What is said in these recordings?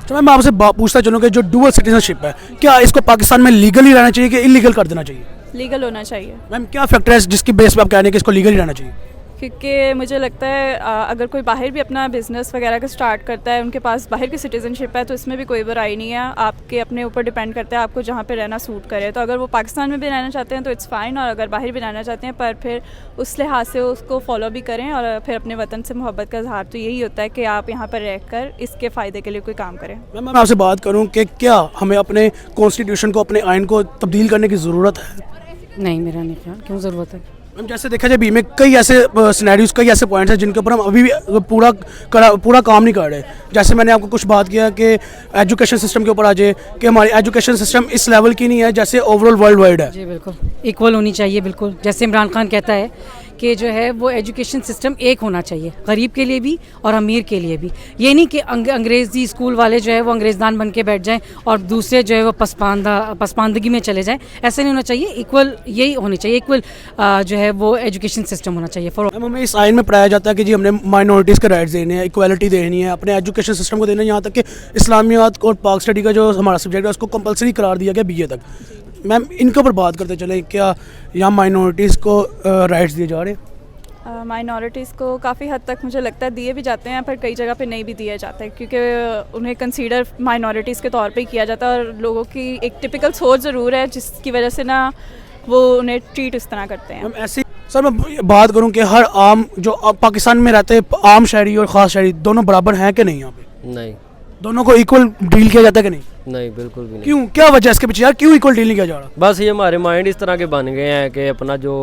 तो मैं आपसे पूछता चलूँ कि जो डुअल सिटीजनशिप है, क्या इसको पाकिस्तान में लीगली रहना चाहिए कि इलीगल कर देना चाहिए? लीगल होना चाहिए, मैम क्या फैक्टर है जिसकी बेस पे आप कह रहे हैं कि इसको लीगली रहना चाहिए? क्योंकि मुझे लगता है अगर कोई बाहर भी अपना बिज़नेस वगैरह का स्टार्ट करता है, उनके पास बाहर की सिटीज़नशिप है, तो इसमें भी कोई बुराई नहीं है। आपके अपने ऊपर डिपेंड करता है आपको जहाँ पे रहना सूट करे। तो अगर वो पाकिस्तान में भी रहना चाहते हैं तो इट्स फ़ाइन, और अगर बाहर भी रहना चाहते हैं पर फिर उस लिहाज से उसको फॉलो भी करें, और फिर अपने वतन से मोहब्बत का इजहार तो यही होता है कि आप यहाँ पर रहकर इसके फ़ायदे के लिए कोई काम करें। मैम मैं आपसे बात करूँ कि क्या हमें अपने कॉन्स्टिट्यूशन को, अपने आइन को तब्दील करने की ज़रूरत है? नहीं, मेरा नहीं ख्याल, क्यों ज़रूरत है। मैम जैसे देखा जाए, अभी में कई ऐसे सिनेरियोज, कई ऐसे पॉइंट्स हैं जिनके ऊपर हम अभी भी पूरा काम नहीं कर रहे। जैसे मैंने आपको कुछ बात किया कि एजुकेशन सिस्टम के ऊपर आ जाए कि हमारी एजुकेशन सिस्टम इस लेवल की नहीं है जैसे ओवरऑल वर्ल्ड वाइड है। जी बिल्कुल, इक्वल होनी चाहिए बिल्कुल। जैसे इमरान खान कहता है कि जो है वो एजुकेशन सिस्टम एक होना चाहिए, गरीब के लिए भी और अमीर के लिए भी। ये नहीं कि अंग्रेज़ी स्कूल वाले जो है वो अंग्रेज़दान बन के बैठ जाएं और दूसरे जो है वो पसमानदगी में चले जाएं। ऐसे नहीं होना चाहिए, इक्वल यही होनी चाहिए, इक्वल जो है वो एजुकेशन सिस्टम होना चाहिए फॉर। हमें इस आइन में पढ़ाया जाता है कि जी हमने माइनॉरिटीज़ के राइट्स देने हैं, इक्वालिटी देनी है, अपने एजुकेशन सिस्टम को देना है। यहाँ तक कि इस्लामियात और पाक स्टडी का जो हमारा सब्जेक्ट है उसको कंपलसरी करार दिया गया BA तक। मैम इनके ऊपर बात करते चले, क्या यहाँ माइनॉरिटीज़ को राइट्स दिए जा रहे हैं? माइनॉरिटीज़ को काफ़ी हद तक मुझे लगता है दिए भी जाते हैं, पर कई जगह पे नहीं भी दिए जाते, क्योंकि उन्हें कंसीडर माइनॉरिटीज़ के तौर पे ही किया जाता है, और लोगों की एक टिपिकल सोच ज़रूर है जिसकी वजह से ना वो उन्हें ट्रीट इस तरह करते हैं। मैम ऐसे सर मैं बात करूँ कि हर आम जो पाकिस्तान में रहते हैं, आम शहरी और ख़ास शहरी दोनों बराबर हैं कि नहीं? यहाँ पे नहीं, दोनों को इक्वल डील किया जाता है कि नहीं? नहीं बिल्कुल भी नहीं। क्यों, क्या वजह है इसके पीछे यार, क्यों इक्वल डील नहीं किया जा रहा? बस ये हमारे माइंड इस तरह के बन गए हैं कि अपना जो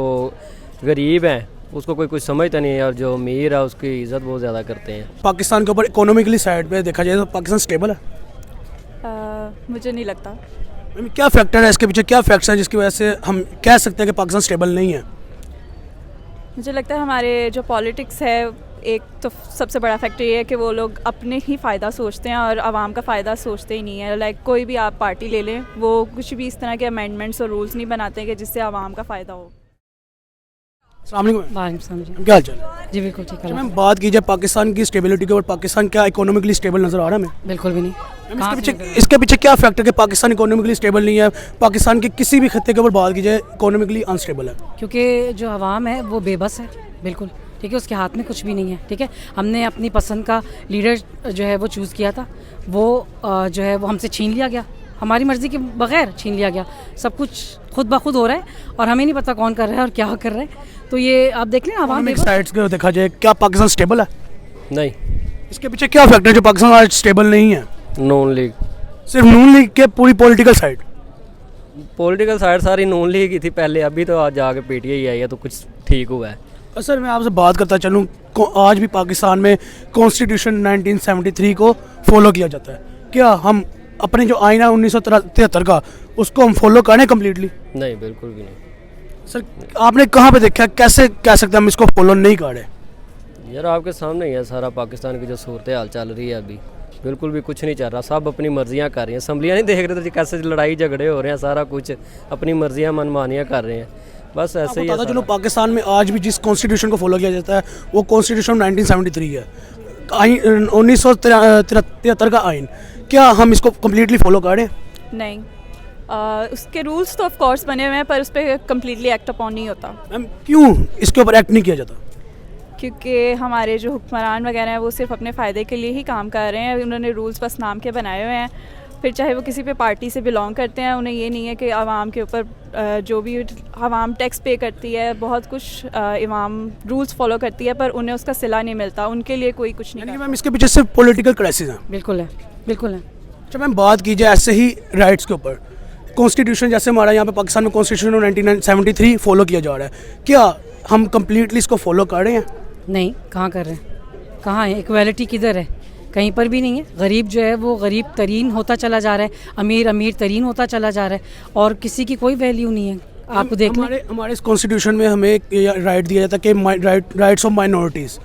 गरीब है उसको कोई कुछ समझता नहीं है, और जो अमीर है उसकी इज्जत बहुत ज़्यादा करते हैं। पाकिस्तान के ऊपर इकोनॉमिकली साइड पे देखा जाए तो पाकिस्तान स्टेबल है? मुझे नहीं लगता। मैम क्या फैक्टर है इसके पीछे, क्या फैक्ट्स हैं जिसकी वजह से हम कह सकते हैं कि पाकिस्तान स्टेबल नहीं है? मुझे लगता है हमारे जो पॉलिटिक्स है, एक तो सबसे बड़ा फैक्टर ये है कि वो लोग अपने ही फ़ायदा सोचते हैं और आवाम का फ़ायदा सोचते ही नहीं है। लाइक कोई भी आप पार्टी ले लें, वो कुछ भी इस तरह के अमेंडमेंट्स और रूल्स नहीं बनाते कि जिससे आवाम का फ़ायदा हो। अस्सलाम वालेकुम। वालेकुम सलाम जी। क्या हाल चाल है? जी बिल्कुल ठीक है। मैम बात की जाए पाकिस्तान की स्टेबिलिटी के, और पाकिस्तान क्या इकोनॉमिकली स्टेबल नज़र आ रहा है हमें? बिल्कुल भी नहीं। इसके पीछे क्या फैक्टर कि पाकिस्तान इकोनॉमिकली स्टेबल नहीं है? पाकिस्तान के किसी भी खत्ते के ऊपर बात की जाए इकोनॉमिकली अनस्टेबल है, क्योंकि जो आवाम है वो बेबस है बिल्कुल, ठीक है। उसके हाथ में कुछ भी नहीं है, ठीक है। हमने अपनी पसंद का लीडर जो है वो चूज़ किया था, वो जो है वो हमसे छीन लिया गया, हमारी मर्ज़ी के बगैर छीन लिया गया। सब कुछ खुद ब खुद हो रहा है और हमें नहीं पता कौन कर रहा है और क्या कर रहा है। तो ये आप देख लें, आवाम साइड्स को देखा जाए, क्या पाकिस्तान स्टेबल है? नहीं, इसके पीछे क्या फैक्टर है जो पाकिस्तान आज स्टेबल नहीं है? नून लीग। सिर्फ नून लीग के पूरी पॉलिटिकल साइड सारी नून लीग ही थी पहले, अभी तो आज जाके PTI आई है तो कुछ ठीक हुआ है। सर मैं आपसे बात करता चलूँ, आज भी पाकिस्तान में कॉन्स्टिट्यूशन 1973 को फॉलो किया जाता है। क्या हम अपने जो आईना 1973 का उसको हम फॉलो करें कम्प्लीटली? नहीं, बिल्कुल भी नहीं। सर आपने कहाँ पे देखा, कैसे कह सकते हैं हम इसको फॉलो नहीं कर रहे? यार आपके सामने ही है सारा पाकिस्तान की जो सूरत हाल चल रही है अभी, बिल्कुल भी कुछ नहीं चल रहा। सब अपनी मर्जियाँ कर रही हैं, असम्बलियाँ नहीं देख रहे थे कैसे लड़ाई झगड़े हो रहे हैं, सारा कुछ अपनी मर्जियाँ मनमानियाँ कर रहे हैं, बस ऐसे ही है। चलो पाकिस्तान में आज भी जिस कॉन्स्टिट्यूशन को फॉलो किया जाता है वो कॉन्स्टिट्यूशन 1973 है, आइन 1973 का आइन। क्या हम इसको कम्प्लीटली फॉलो करें? नहीं, उसके रूल्स तो ऑफ कोर्स बने हुए हैं, पर उस पर कम्प्लीटली एक्ट अपॉन नहीं होता। मैम क्यों इसके ऊपर एक्ट नहीं किया जाता? क्योंकि हमारे जो हुक्मरान वगैरह हैं वो सिर्फ अपने फ़ायदे के लिए ही काम कर रहे हैं। उन्होंने रूल्स बस नाम के बनाए हुए हैं, फिर चाहे वो किसी भी पार्टी से बिलोंग करते हैं, उन्हें ये नहीं है कि आवाम के ऊपर जो भी आवाम टैक्स पे करती है, बहुत कुछ आवाम रूल्स फॉलो करती है, पर उन्हें उसका सिला नहीं मिलता, उनके लिए कोई कुछ नहीं। मैम इसके पीछे सिर्फ पॉलिटिकल क्राइसिस हैं? बिल्कुल है, बिल्कुल है। अच्छा मैम बात की जाए ऐसे ही राइट्स के ऊपर, कॉन्स्टिट्यूशन जैसे हमारा यहाँ पे पाकिस्तान में कॉन्स्टिट्यूशन 1973 फॉलो किया जा रहा है, क्या हम कम्प्लीटली इसको फॉलो कर रहे हैं? नहीं, कहाँ कर रहे हैं, कहाँ है इक्वालिटी, किधर है? कहीं पर भी नहीं है। गरीब जो है वो गरीब तरीन होता चला जा रहा है, अमीर अमीर तरीन होता चला जा रहा है, और किसी की कोई वैल्यू नहीं है। आप देख लें, हमारे इस कॉन्स्टिट्यूशन में हमें राइट दिया जाता है कि राइट्स ऑफ माइनॉरिटीज़।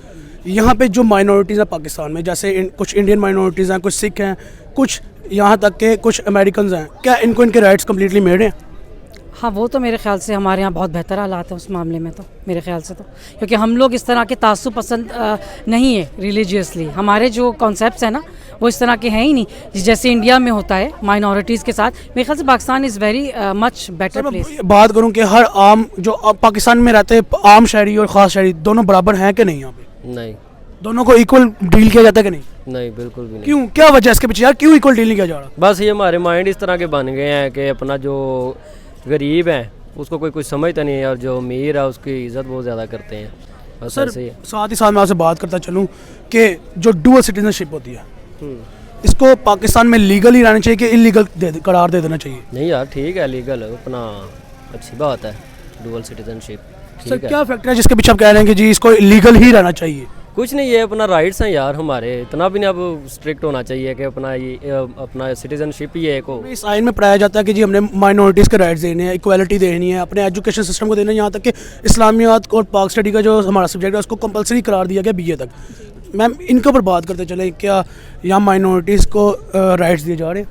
यहाँ पे जो माइनॉरिटीज़ हैं पाकिस्तान में, जैसे कुछ इंडियन माइनॉरिटीज़ हैं, कुछ सिख हैं, कुछ यहाँ तक के कुछ अमेरिकन हैं, क्या इनको इनके राइट्स कम्प्लीटली मिल रहे हैं? हाँ, वो तो मेरे ख्याल से हमारे यहाँ बहुत बेहतर हालात हैं उस मामले में, तो मेरे ख्याल से तो, क्योंकि हम लोग इस तरह के तासुब पसंद नहीं है रिलीजियसली। हमारे जो कॉन्सेप्ट्स हैं ना वो इस तरह के हैं ही नहीं, जैसे इंडिया में होता है माइनॉरिटीज़ के साथ। मेरे ख्याल से Pakistan is very much better place. बात करूं कि हर आम जो पाकिस्तान में रहते हैं आम शहरी और ख़ास शहरी दोनों बराबर हैं कि नहीं यहाँ पे? नहीं, दोनों को इक्वल डील किया जाता है कि नहीं? नहीं, बिल्कुल भी नहीं। क्यों, क्या वजह है इसके पीछे यार, क्यों इक्वल डील नहीं किया जा रहा? बस ये हमारे माइंड इस तरह के बन गए हैं कि अपना जो गरीब है उसको कोई कुछ समझता नहीं है और जो अमीर है उसकी इज़्ज़त बहुत ज़्यादा करते हैं। बस सर ऐसे ही है। साथ ही साथ मैं आपसे बात करता चलूँ कि जो डुअल सिटीजनशिप होती है इसको पाकिस्तान में लीगल ही रहना चाहिए कि इलीगल करार दे देना चाहिए? नहीं यार, ठीक है, लीगल अपना अच्छी बात है डुअल सिटीजनशिप, सर ठीक है। क्या फैक्टर है जिसके पीछे आप कह रहे हैं कि जी इसको लीगल ही रहना चाहिए? कुछ नहीं, ये अपना राइट्स हैं यार हमारे, इतना भी नहीं अब स्ट्रिक्ट होना चाहिए कि अपना ये अपना सिटीजनशिप ही एक हो। इस आइन में पढ़ाया जाता है कि जी हमने माइनॉरिटीज़ के राइट्स देने हैं, इक्वालिटी देनी है, अपने एजुकेशन सिस्टम को देना है, यहाँ तक कि इस्लामियात और पाक स्टडी का जो हमारा सब्जेक्ट है उसको कंपलसरी करार दिया गया बीए तक। मैम इनके ऊपर बात करते चले, क्या यहाँ माइनॉरिटीज़ को राइट्स दिए जा रहे हैं?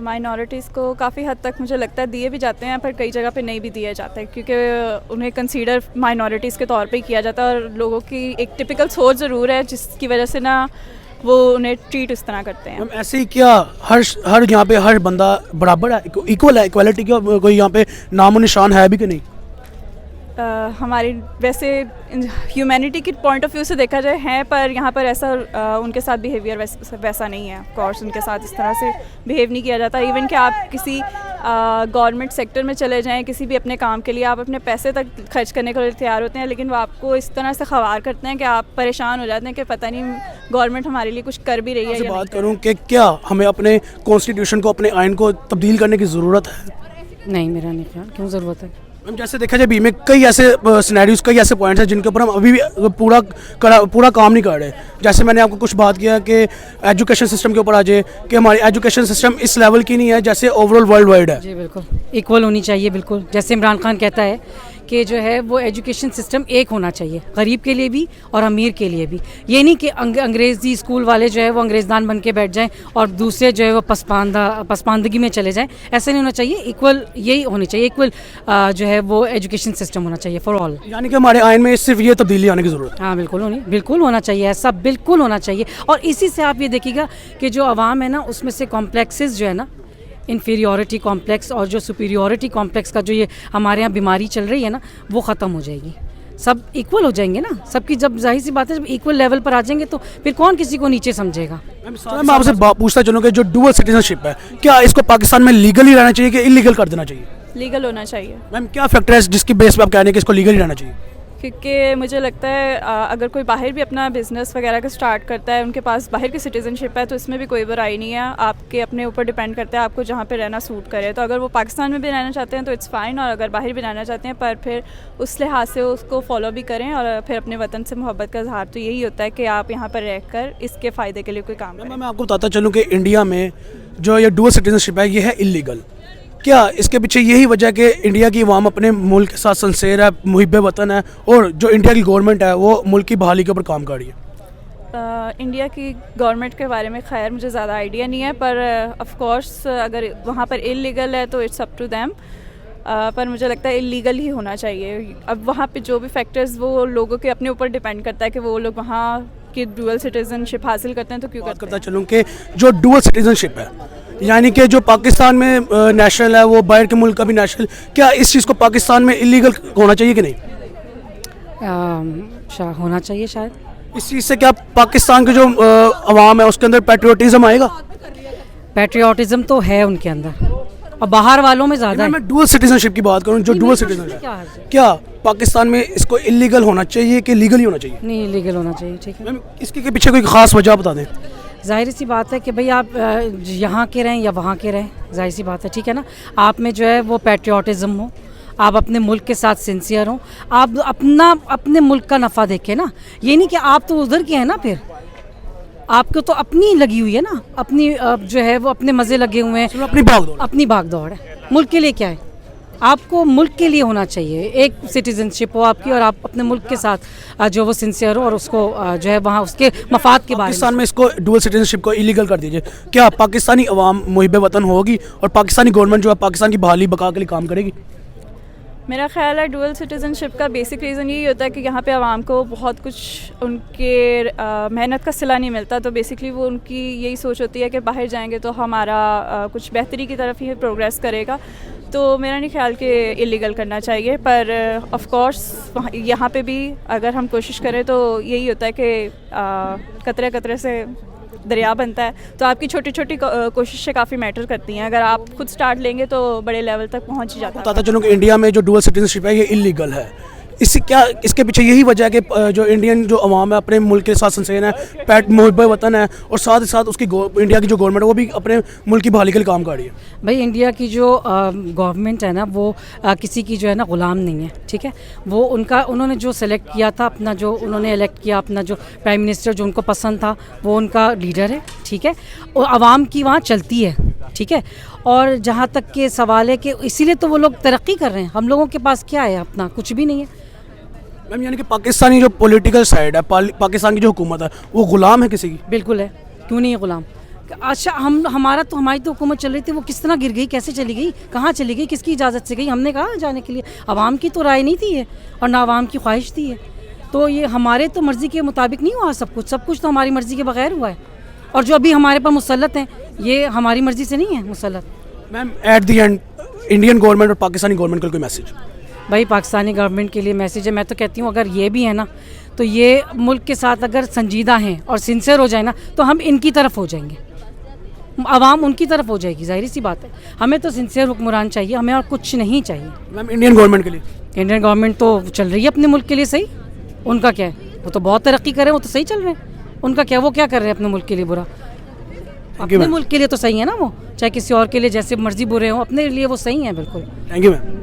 माइनॉरिटीज़ को काफ़ी हद तक मुझे लगता है दिए भी जाते हैं, पर कई जगह पे नहीं भी दिए जाते, क्योंकि उन्हें कंसीडर माइनॉरिटीज़ के तौर पे ही किया जाता है और लोगों की एक टिपिकल सोच ज़रूर है जिसकी वजह से ना वो उन्हें ट्रीट इस तरह करते हैं। मैम ऐसे ही क्या हर यहाँ पे हर बंदा बराबर है, इक्वल है, इक्वालिटी का कोई यहाँ पे नामो निशान है भी कि नहीं? हमारी वैसे ह्यूमैनिटी की पॉइंट ऑफ व्यू से देखा जाए हैं, पर यहाँ पर ऐसा उनके साथ बिहेवियर वैसा नहीं है। ऑफ कोर्स उनके साथ इस तरह से बिहेव नहीं किया जाता। इवन कि आप किसी गवर्नमेंट सेक्टर में चले जाएं, किसी भी अपने काम के लिए आप अपने पैसे तक खर्च करने के लिए तैयार होते हैं, लेकिन वो आपको इस तरह से ख़वार करते हैं कि आप परेशान हो जाते हैं कि पता नहीं गवर्नमेंट हमारे लिए कुछ कर भी रही है या बात नहीं। करूँ कि क्या हमें अपने कॉन्स्टिट्यूशन को, अपने आइन को तब्दील करने की ज़रूरत है? नहीं, मेरा नहीं ख्याल, क्यों ज़रूरत है? मैम जैसे देखा जाए बी में कई ऐसे सिनेरियोज, कई ऐसे पॉइंट्स हैं जिनके ऊपर हम अभी भी पूरा काम नहीं कर रहे। जैसे मैंने आपको कुछ बात किया कि एजुकेशन सिस्टम के ऊपर आ जाए कि हमारी एजुकेशन सिस्टम इस लेवल की नहीं है जैसे ओवरऑल वर्ल्ड वाइड है। जी बिल्कुल, इक्वल होनी चाहिए बिल्कुल। जैसे इमरान खान कहता है कि जो है वो एजुकेशन सिस्टम एक होना चाहिए, गरीब के लिए भी और अमीर के लिए भी। ये नहीं कि अंग्रेज़ी स्कूल वाले जो है वो अंग्रेज़दान बन के बैठ जाएं और दूसरे जो है वो पसमानदगी में चले जाएं। ऐसे नहीं होना चाहिए, इक्वल यही होनी चाहिए, इक्वल जो है वो एजुकेशन सिस्टम होना चाहिए फॉर ऑल। यानी कि हमारे आइन में सिर्फ ये तब्दीली आने की ज़रूरत है। हाँ बिल्कुल होना चाहिए, ऐसा बिल्कुल होना चाहिए। और इसी से आप ये देखिएगा कि जो आवाम है ना उसमें से कॉम्प्लेक्सेस जो है ना, इन्फीरियॉरिटी कॉम्प्लेक्स और जो सुपीरियॉरिटी कॉम्प्लेक्स का जो ये हमारे यहाँ बीमारी चल रही है ना, वो ख़त्म हो जाएगी। सब इक्वल हो जाएंगे ना, सबकी जब जाहिर सी बात है जब इक्वल लेवल पर आ जाएंगे तो फिर कौन किसी को नीचे समझेगा। मैं आपसे पूछता चलूँ कि जो डुअल सिटीजनशिप है, क्या इसको पाकिस्तान में लीगल ही रहना चाहिए कि इलीगल कर देना चाहिए? लीगल होना चाहिए। मैम क्या फैक्टर है जिसकी बेस पे आप कह रहे हैं कि इसको लीगल ही रहना चाहिए? क्योंकि मुझे लगता है अगर कोई बाहर भी अपना बिज़नेस वगैरह का स्टार्ट करता है, उनके पास बाहर की सिटीज़नशिप है, तो इसमें भी कोई बुराई नहीं है। आपके अपने ऊपर डिपेंड करता है आपको जहाँ पे रहना सूट करे। तो अगर वो पाकिस्तान में भी रहना चाहते हैं तो इट्स फ़ाइन, और अगर बाहर भी रहना चाहते हैं पर फिर उस लिहाज से उसको फॉलो भी करें और फिर अपने वतन से मोहब्बत का इजहार तो यही होता है कि आप यहाँ पर रहकर इसके फ़ायदे के लिए कोई काम करें। मैं आपको बताता चलूँ कि इंडिया में जो ये डुअल सिटीजनशिप है ये है इलीगल। क्या इसके पीछे यही वजह है कि इंडिया की अवाम अपने मुल्क के साथ सिंसेर है, मुहिब वतन है, और जो इंडिया की गवर्नमेंट है वो मुल्क की बहाली के ऊपर काम कर रही है? इंडिया की गवर्नमेंट के बारे में खैर मुझे ज़्यादा आइडिया नहीं है, पर ऑफ कोर्स अगर वहाँ पर इलीगल है तो इट्स अप टू देम, पर मुझे लगता है इलीगल ही होना चाहिए। अब वहाँ पे जो भी फैक्टर्स वो लोगों के अपने ऊपर डिपेंड करता है कि वो लोग वहाँ की डुअल सिटीजनशिप हासिल करते हैं तो क्यों करते हैं। चलूँ कि जो डुअल सिटीजनशिप है यानी कि जो पाकिस्तान में नेशनल है वो बाहर के मुल्क का भी नेशनल, क्या इस चीज़ को पाकिस्तान में इलीगल होना चाहिए कि नहीं? होना चाहिए शायद। इस चीज़ से क्या पाकिस्तान के जो अवाम है उसके अंदर पैट्रियोटिज्म आएगा? पैट्रियोटिज्म तो है उनके अंदर और बाहर वालों में ज़्यादा है। मैं डुअल सिटीजनशिप की बात करूँ, जो डुअल सिटीजनशिप, क्या पाकिस्तान में इसको इलीगल होना चाहिए कि लीगल ही होना चाहिए? नहीं, लीगल होना चाहिए। ठीक है, मैम इसके पीछे कोई ख़ास वजह बता दें। जाहिर सी बात है कि भाई आप यहाँ के रहें या वहाँ के रहें, जाहिर सी बात है, ठीक है ना। आप में जो है वो पैट्रियोटिज्म हो, आप अपने मुल्क के साथ सिंसियर हो, आप अपने मुल्क का नफ़ा देखें ना। ये नहीं कि आप तो उधर के हैं ना, फिर आपको तो अपनी लगी हुई है ना, अपनी जो है वो अपने मज़े लगे हुए हैं, अपनी भाग दौड़ है। मुल्क के लिए क्या है? आपको मुल्क के लिए होना चाहिए, एक सिटीजनशिप हो आपकी और आप अपने मुल्क के साथ जो वो सिंसियर हो और उसको जो है वहाँ उसके मफाद के बारे में। पाकिस्तान में इसको डुअल सिटीजनशिप को इलीगल कर दीजिए, क्या पाकिस्तानी अवाम मुहिब वतन होगी और पाकिस्तानी गवर्नमेंट जो है पाकिस्तान की बहाली बका के लिए काम करेगी? मेरा ख्याल है डुअल सिटीज़नशिप का बेसिक रीज़न यही होता है कि यहाँ पे आवाम को बहुत कुछ उनके मेहनत का सिला नहीं मिलता, तो बेसिकली वो उनकी यही सोच होती है कि बाहर जाएंगे तो हमारा कुछ बेहतरी की तरफ ही प्रोग्रेस करेगा। तो मेरा नहीं ख्याल कि इलीगल करना चाहिए, पर ऑफ कोर्स यहाँ पे भी अगर हम कोशिश करें तो यही होता है कि कतरे कतरे से दरिया बनता है, तो आपकी छोटी छोटी कोशिशें काफ़ी मैटर करती हैं। अगर आप खुद स्टार्ट लेंगे तो बड़े लेवल तक पहुंच ही जाता है। बताता चलूँ कि इंडिया में जो डुअल सिटीजनशिप है ये इलीगल है। इससे क्या, इसके पीछे यही वजह है कि जो इंडियन जो अवाम है अपने मुल्क के साथ सनसेन है, पैट मुहब्ब वतन है, और साथ ही साथ उसकी इंडिया की जो गवर्नमेंट है वो भी अपने मुल्क की बहाली के लिए काम कर रही है। भाई इंडिया की जो गवर्नमेंट है ना वो किसी की जो है ना ग़ुलाम नहीं है, ठीक है। वो उन्होंने जो सेलेक्ट किया था अपना, जो उन्होंने इलेक्ट किया अपना जो प्राइम मिनिस्टर जो उनको पसंद था वो उनका लीडर है, ठीक है। और आवाम की वहाँ चलती है, ठीक है। और जहाँ तक के सवाल है कि इसीलिए तो वो लोग तरक्की कर रहे हैं। हम लोगों के पास क्या है? अपना कुछ भी नहीं है। मैम यानी कि पाकिस्तानी जो पॉलिटिकल साइड है, पाकिस्तान की जो हुकूमत है वो ग़ुलाम है किसी की? बिल्कुल है, क्यों नहीं है ग़ुलाम। अच्छा हमारी तो हुकूमत चल रही थी, वो किस तरह गिर गई, कैसे चली गई, कहाँ चली गई, किसकी इजाज़त से गई? हमने कहा जाने के लिए, आवाम की तो राय नहीं थी है और ना आवाम की ख्वाहिश थी है। तो ये हमारे तो मर्ज़ी के मुताबिक नहीं हुआ सब कुछ तो हमारी मर्ज़ी के बगैर हुआ है। और जो अभी हमारे पर मुसल्लत हैं ये हमारी मर्ज़ी से नहीं है मुसल्लत। Ma'am at the end Indian government और पाकिस्तानी गवर्नमेंट का कोई मैसेज? भाई पाकिस्तानी गवर्नमेंट के लिए मैसेज है, मैं तो कहती हूँ अगर ये भी है ना तो ये मुल्क के साथ अगर संजीदा हैं और सिंसियर हो जाए ना तो हम इनकी तरफ हो जाएंगे, आवाम उनकी तरफ हो जाएगी, ज़ाहिर सी बात है। हमें तो सिंसियर हुक्मरान चाहिए, हमें और कुछ नहीं चाहिए। मैम इंडियन गवर्नमेंट के लिए? इंडियन गवर्नमेंट तो चल रही है अपने मुल्क के लिए सही, उनका क्या है? वो तो बहुत तरक्की कर रहे हैं, वो तो सही चल रहे हैं। उनका क्या, वो क्या कर रहे हैं अपने मुल्क के लिए बुरा? अपने मुल्क के लिए तो सही है ना, वो चाहे किसी और के लिए जैसे मर्जी बुरे हों, अपने लिए वो सही है बिल्कुल। Thank you ma'am.